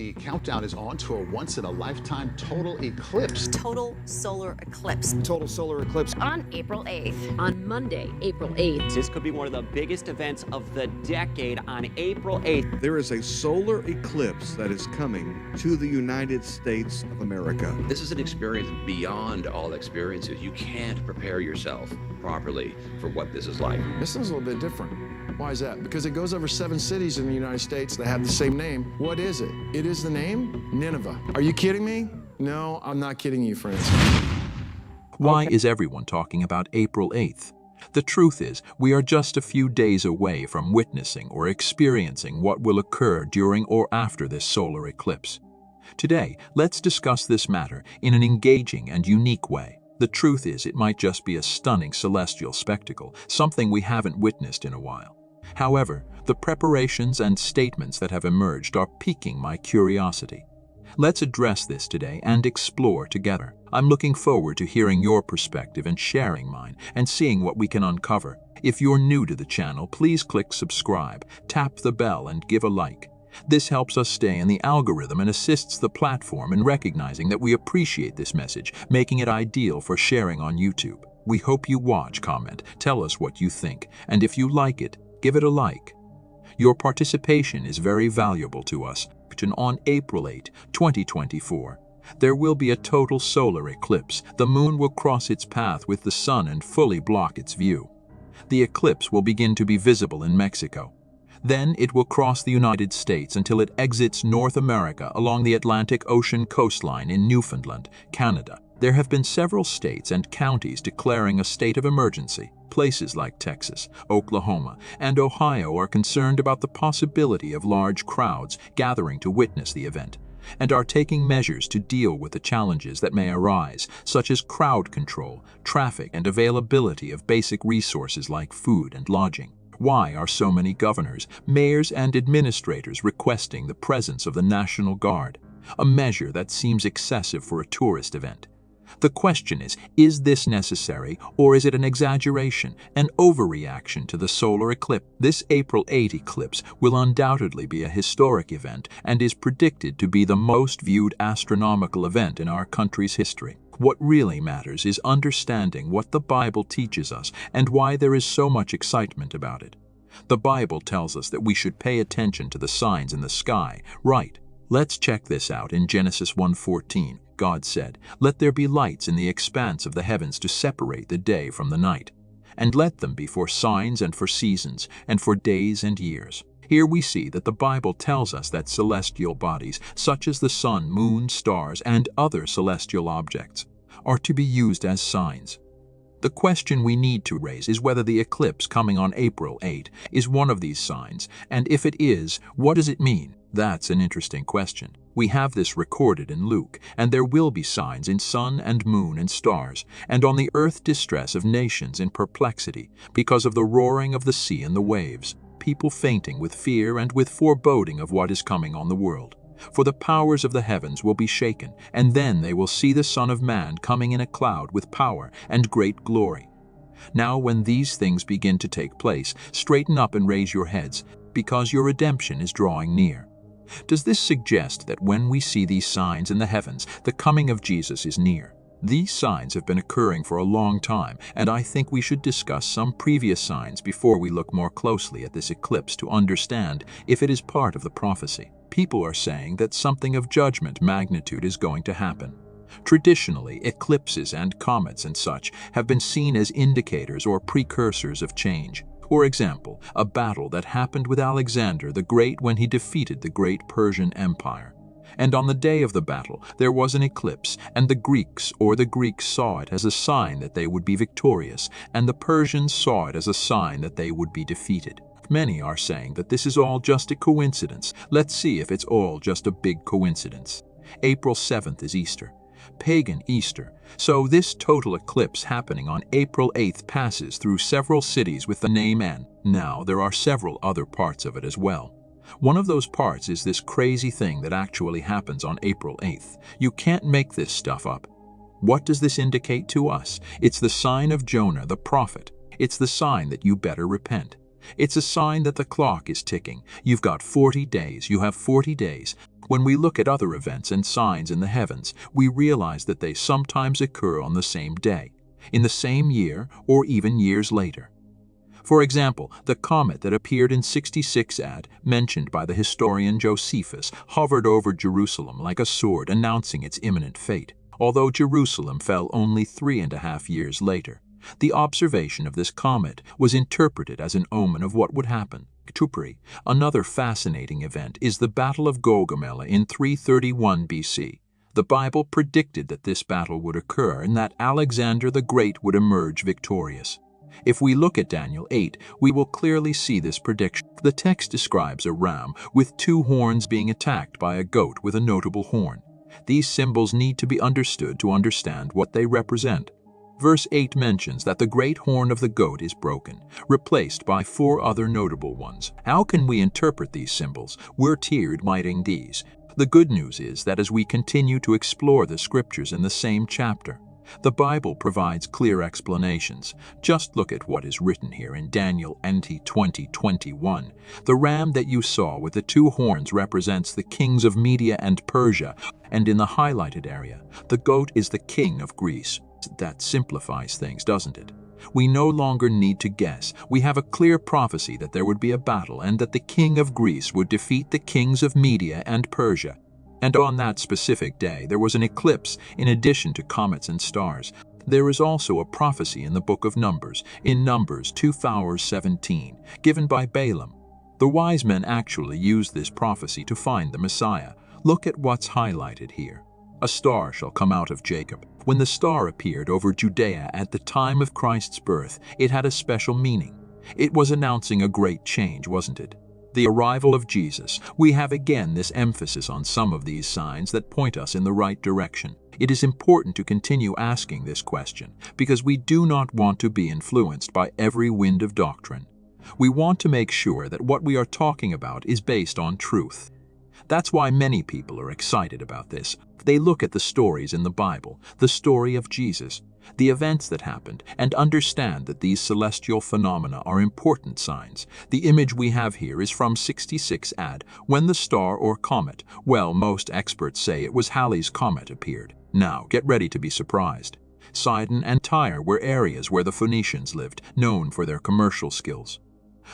The countdown is on to a once-in-a-lifetime total eclipse. Total solar eclipse. Total solar eclipse. On April 8th. On Monday, April 8th. This could be one of the biggest events of the decade on April 8th. There is a solar eclipse that is coming to the United States of America. This is an experience beyond all experiences. You can't prepare yourself properly for what this is like. This one's a little bit different. Why is that? Because it goes over 7 cities in the United States that have the same name. What is it? It is the name Nineveh. Are you kidding me? No, I'm not kidding you, friends. Why is everyone talking about April 8th? The truth is, we are just a few days away from witnessing or experiencing what will occur during or after this solar eclipse. Today, let's discuss this matter in an engaging and unique way. The truth is, it might just be a stunning celestial spectacle, something we haven't witnessed in a while. However, the preparations and statements that have emerged are piquing my curiosity. Let's address this today and explore together. I'm looking forward to hearing your perspective and sharing mine and seeing what we can uncover. If you're new to the channel, please click subscribe, tap the bell, and give a like. This helps us stay in the algorithm and assists the platform in recognizing that we appreciate this message, making it ideal for sharing on YouTube. We hope you watch, comment, tell us what you think, and if you like it, give it a like. Your participation is very valuable to us. On April 8, 2024, there will be a total solar eclipse. The moon will cross its path with the sun and fully block its view. The eclipse will begin to be visible in Mexico. Then it will cross the United States until it exits North America along the Atlantic Ocean coastline in Newfoundland, Canada. There have been several states and counties declaring a state of emergency. Places like Texas, Oklahoma, and Ohio are concerned about the possibility of large crowds gathering to witness the event, and are taking measures to deal with the challenges that may arise, such as crowd control, traffic, and availability of basic resources like food and lodging. Why are so many governors, mayors, and administrators requesting the presence of the National Guard, a measure that seems excessive for a tourist event? The question is this necessary, or is it an exaggeration, an overreaction to the solar eclipse? This April 8 eclipse will undoubtedly be a historic event and is predicted to be the most viewed astronomical event in our country's history. What really matters is understanding what the Bible teaches us and why there is so much excitement about it. The Bible tells us that we should pay attention to the signs in the sky, right? Let's check this out in Genesis 1:14. God said, "Let there be lights in the expanse of the heavens to separate the day from the night, and let them be for signs and for seasons and for days and years." Here we see that the Bible tells us that celestial bodies, such as the sun, moon, stars, and other celestial objects, are to be used as signs. The question we need to raise is whether the eclipse coming on April 8 is one of these signs, and if it is, what does it mean? That's an interesting question. We have this recorded in Luke, and there will be signs in sun and moon and stars, and on the earth distress of nations in perplexity, because of the roaring of the sea and the waves, people fainting with fear and with foreboding of what is coming on the world. For the powers of the heavens will be shaken, and then they will see the Son of Man coming in a cloud with power and great glory. Now when these things begin to take place, straighten up and raise your heads, because your redemption is drawing near. Does this suggest that when we see these signs in the heavens, the coming of Jesus is near? These signs have been occurring for a long time, and I think we should discuss some previous signs before we look more closely at this eclipse to understand if it is part of the prophecy. People are saying that something of judgment magnitude is going to happen. Traditionally, eclipses and comets and such have been seen as indicators or precursors of change. For example, a battle that happened with Alexander the Great when he defeated the great Persian Empire. And on the day of the battle, there was an eclipse, and the Greeks saw it as a sign that they would be victorious, and the Persians saw it as a sign that they would be defeated. Many are saying that this is all just a coincidence. Let's see if it's all just a big coincidence. April 7th is Easter. Pagan Easter. So this total eclipse happening on April 8th passes through several cities with the name N. Now, there are several other parts of it as well. One of those parts is this crazy thing that actually happens on April 8th. You can't make this stuff up. What does this indicate to us? It's the sign of Jonah the prophet. It's the sign that you better repent. It's a sign that the clock is ticking. You've got 40 days. You have 40 days. When we look at other events and signs in the heavens, we realize that they sometimes occur on the same day, in the same year, or even years later. For example, the comet that appeared in 66 AD, mentioned by the historian Josephus, hovered over Jerusalem like a sword announcing its imminent fate, although Jerusalem fell only 3.5 years later. The observation of this comet was interpreted as an omen of what would happen. Another fascinating event is the Battle of Gaugamela in 331 BC. The Bible predicted that this battle would occur and that Alexander the Great would emerge victorious. If we look at Daniel 8, we will clearly see this prediction. The text describes a ram with 2 horns being attacked by a goat with a notable horn. These symbols need to be understood to understand what they represent. Verse 8 mentions that the great horn of the goat is broken, replaced by 4 other notable ones. How can we interpret these symbols? We're tiered mighting these. The good news is that as we continue to explore the scriptures in the same chapter, the Bible provides clear explanations. Just look at what is written here in Daniel 20:21. The ram that you saw with the 2 horns represents the kings of Media and Persia, and in the highlighted area, the goat is the king of Greece. That simplifies things, doesn't it? We no longer need to guess. We have a clear prophecy that there would be a battle and that the king of Greece would defeat the kings of Media and Persia. And on that specific day, there was an eclipse in addition to comets and stars. There is also a prophecy in the book of Numbers, in Numbers 2:17, given by Balaam. The wise men actually used this prophecy to find the Messiah. Look at what's highlighted here. A star shall come out of Jacob. When the star appeared over Judea at the time of Christ's birth, it had a special meaning. It was announcing a great change, wasn't it? The arrival of Jesus. We have again this emphasis on some of these signs that point us in the right direction. It is important to continue asking this question because we do not want to be influenced by every wind of doctrine. We want to make sure that what we are talking about is based on truth. That's why many people are excited about this. They look at the stories in the Bible, the story of Jesus, the events that happened, and understand that these celestial phenomena are important signs. The image we have here is from 66 AD, when the star or comet, well, most experts say it was Halley's Comet, appeared. Now, get ready to be surprised. Sidon and Tyre were areas where the Phoenicians lived, known for their commercial skills.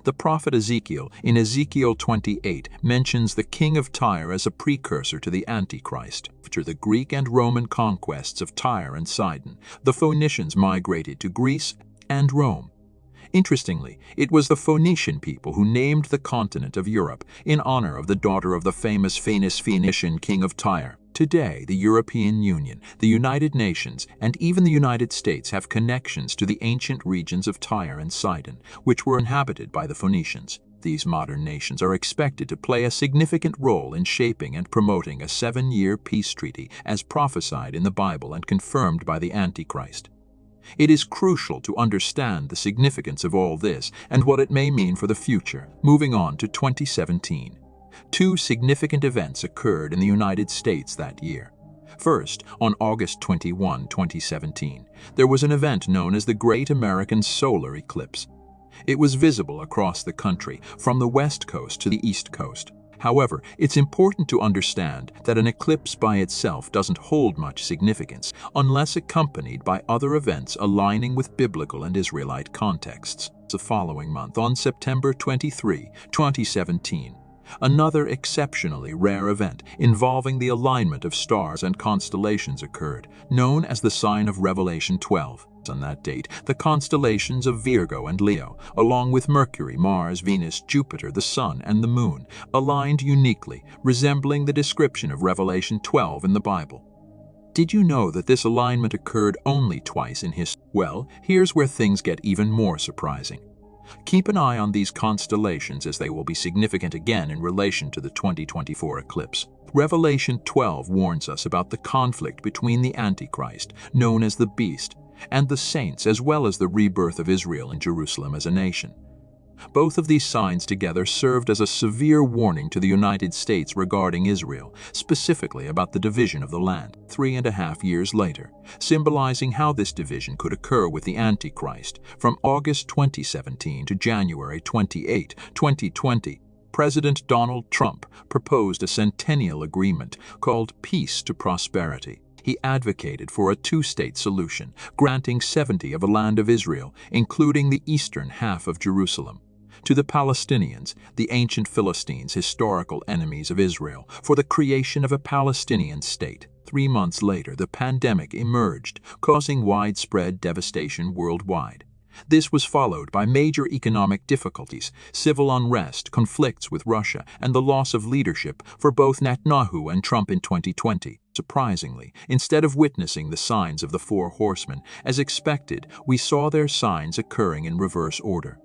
The prophet Ezekiel, in Ezekiel 28, mentions the king of Tyre as a precursor to the Antichrist. After the Greek and Roman conquests of Tyre and Sidon, the Phoenicians migrated to Greece and Rome. Interestingly, it was the Phoenician people who named the continent of Europe in honor of the daughter of the famous Phoenician king of Tyre. Today, the European Union, the United Nations, and even the United States have connections to the ancient regions of Tyre and Sidon, which were inhabited by the Phoenicians. These modern nations are expected to play a significant role in shaping and promoting a 7-year peace treaty as prophesied in the Bible and confirmed by the Antichrist. It is crucial to understand the significance of all this and what it may mean for the future. Moving on to 2017. 2 significant events occurred in the United States that year. First, on August 21, 2017, there was an event known as the Great American Solar Eclipse. It was visible across the country, from the West Coast to the East Coast. However, it's important to understand that an eclipse by itself doesn't hold much significance unless accompanied by other events aligning with biblical and Israelite contexts. The following month, on September 23, 2017, another exceptionally rare event involving the alignment of stars and constellations occurred, known as the sign of Revelation 12. On that date, the constellations of Virgo and Leo, along with Mercury, Mars, Venus, Jupiter, the Sun, and the Moon, aligned uniquely, resembling the description of Revelation 12 in the Bible. Did you know that this alignment occurred only twice in history? Well, here's where things get even more surprising. Keep an eye on these constellations as they will be significant again in relation to the 2024 eclipse. Revelation 12 warns us about the conflict between the Antichrist, known as the Beast, and the saints, as well as the rebirth of Israel and Jerusalem as a nation. Both of these signs together served as a severe warning to the United States regarding Israel, specifically about the division of the land 3.5 years later, symbolizing how this division could occur with the Antichrist from August 2017 to January 28, 2020. President Donald Trump proposed a centennial agreement called Peace to Prosperity. He advocated for a two-state solution, granting 70% of the land of Israel, including the eastern half of Jerusalem, to the Palestinians, the ancient Philistines, historical enemies of Israel, for the creation of a Palestinian state. 3 months later, the pandemic emerged, causing widespread devastation worldwide. This was followed by major economic difficulties, civil unrest, conflicts with Russia, and the loss of leadership for both Netanyahu and Trump in 2020. Surprisingly, instead of witnessing the signs of the four horsemen, as expected, we saw their signs occurring in reverse order.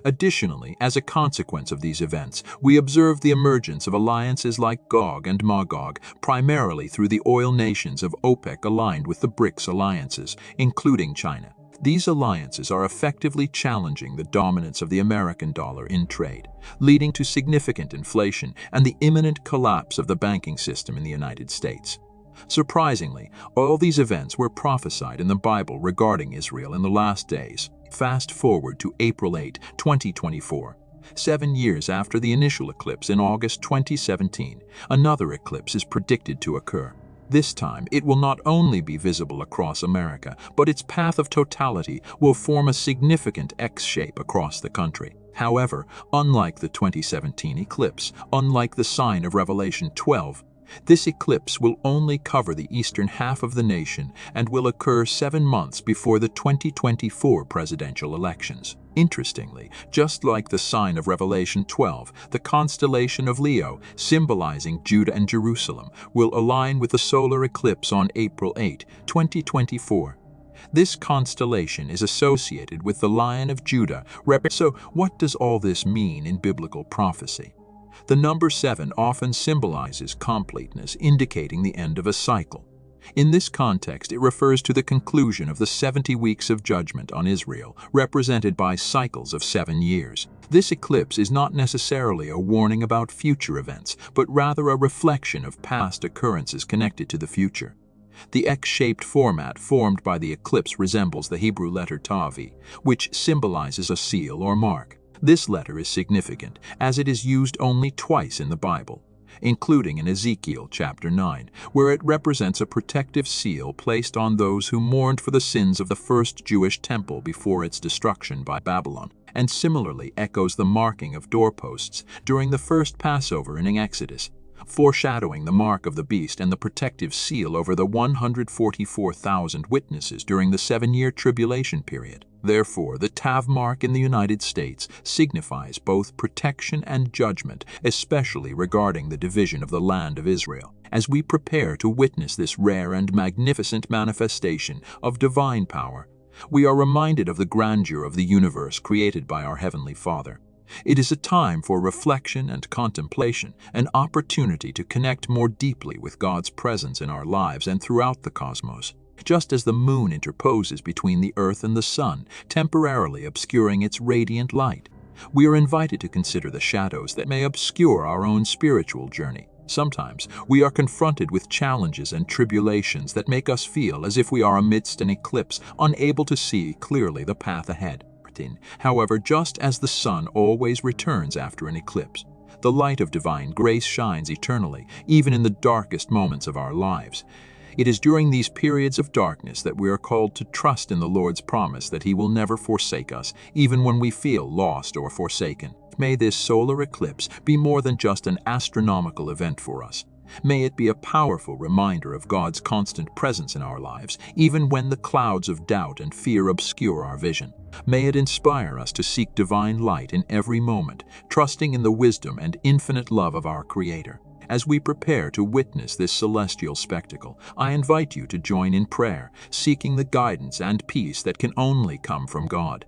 Additionally, as a consequence of these events, we observed the emergence of alliances like Gog and Magog, primarily through the oil nations of OPEC aligned with the BRICS alliances, including China. These alliances are effectively challenging the dominance of the American dollar in trade, leading to significant inflation and the imminent collapse of the banking system in the United States. Surprisingly, all these events were prophesied in the Bible regarding Israel in the last days. Fast forward to April 8, 2024. 7 years after the initial eclipse in August 2017, another eclipse is predicted to occur. This time, it will not only be visible across America, but its path of totality will form a significant X shape across the country. However, unlike the 2017 eclipse, unlike the sign of Revelation 12, this eclipse will only cover the eastern half of the nation and will occur 7 months before the 2024 presidential elections. Interestingly, just like the sign of Revelation 12, the constellation of Leo, symbolizing Judah and Jerusalem, will align with the solar eclipse on April 8, 2024. This constellation is associated with the Lion of Judah. So, what does all this mean in biblical prophecy? The number 7 often symbolizes completeness, indicating the end of a cycle. In this context, it refers to the conclusion of the 70 weeks of judgment on Israel, represented by cycles of 7 years. This eclipse is not necessarily a warning about future events, but rather a reflection of past occurrences connected to the future. The X-shaped format formed by the eclipse resembles the Hebrew letter Tavi, which symbolizes a seal or mark. This letter is significant, as it is used only twice in the Bible, including in Ezekiel chapter 9, where it represents a protective seal placed on those who mourned for the sins of the first Jewish temple before its destruction by Babylon, and similarly echoes the marking of doorposts during the first Passover in Exodus, foreshadowing the mark of the beast and the protective seal over the 144,000 witnesses during the 7-year tribulation period. Therefore, the Tav mark in the United States signifies both protection and judgment, especially regarding the division of the land of Israel. As we prepare to witness this rare and magnificent manifestation of divine power, we are reminded of the grandeur of the universe created by our Heavenly Father. It is a time for reflection and contemplation, an opportunity to connect more deeply with God's presence in our lives and throughout the cosmos. Just as the moon interposes between the earth and the sun, temporarily obscuring its radiant light, we are invited to consider the shadows that may obscure our own spiritual journey. Sometimes we are confronted with challenges and tribulations that make us feel as if we are amidst an eclipse, unable to see clearly the path ahead. However, just as the sun always returns after an eclipse, the light of divine grace shines eternally, even in the darkest moments of our lives. It is during these periods of darkness that we are called to trust in the Lord's promise that He will never forsake us, even when we feel lost or forsaken. May this solar eclipse be more than just an astronomical event for us. May it be a powerful reminder of God's constant presence in our lives, even when the clouds of doubt and fear obscure our vision. May it inspire us to seek divine light in every moment, trusting in the wisdom and infinite love of our Creator. As we prepare to witness this celestial spectacle, I invite you to join in prayer, seeking the guidance and peace that can only come from God.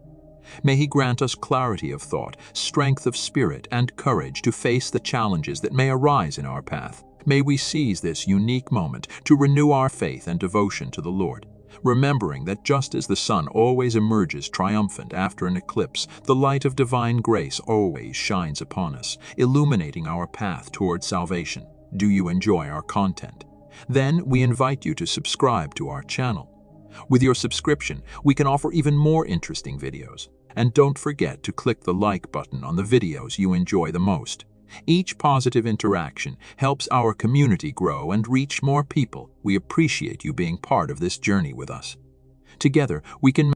May He grant us clarity of thought, strength of spirit, and courage to face the challenges that may arise in our path. May we seize this unique moment to renew our faith and devotion to the Lord, remembering that just as the sun always emerges triumphant after an eclipse, the light of divine grace always shines upon us, illuminating our path toward salvation. Do you enjoy our content? Then we invite you to subscribe to our channel. With your subscription, we can offer even more interesting videos. And don't forget to click the like button on the videos you enjoy the most. Each positive interaction helps our community grow and reach more people. We appreciate you being part of this journey with us. Together, we can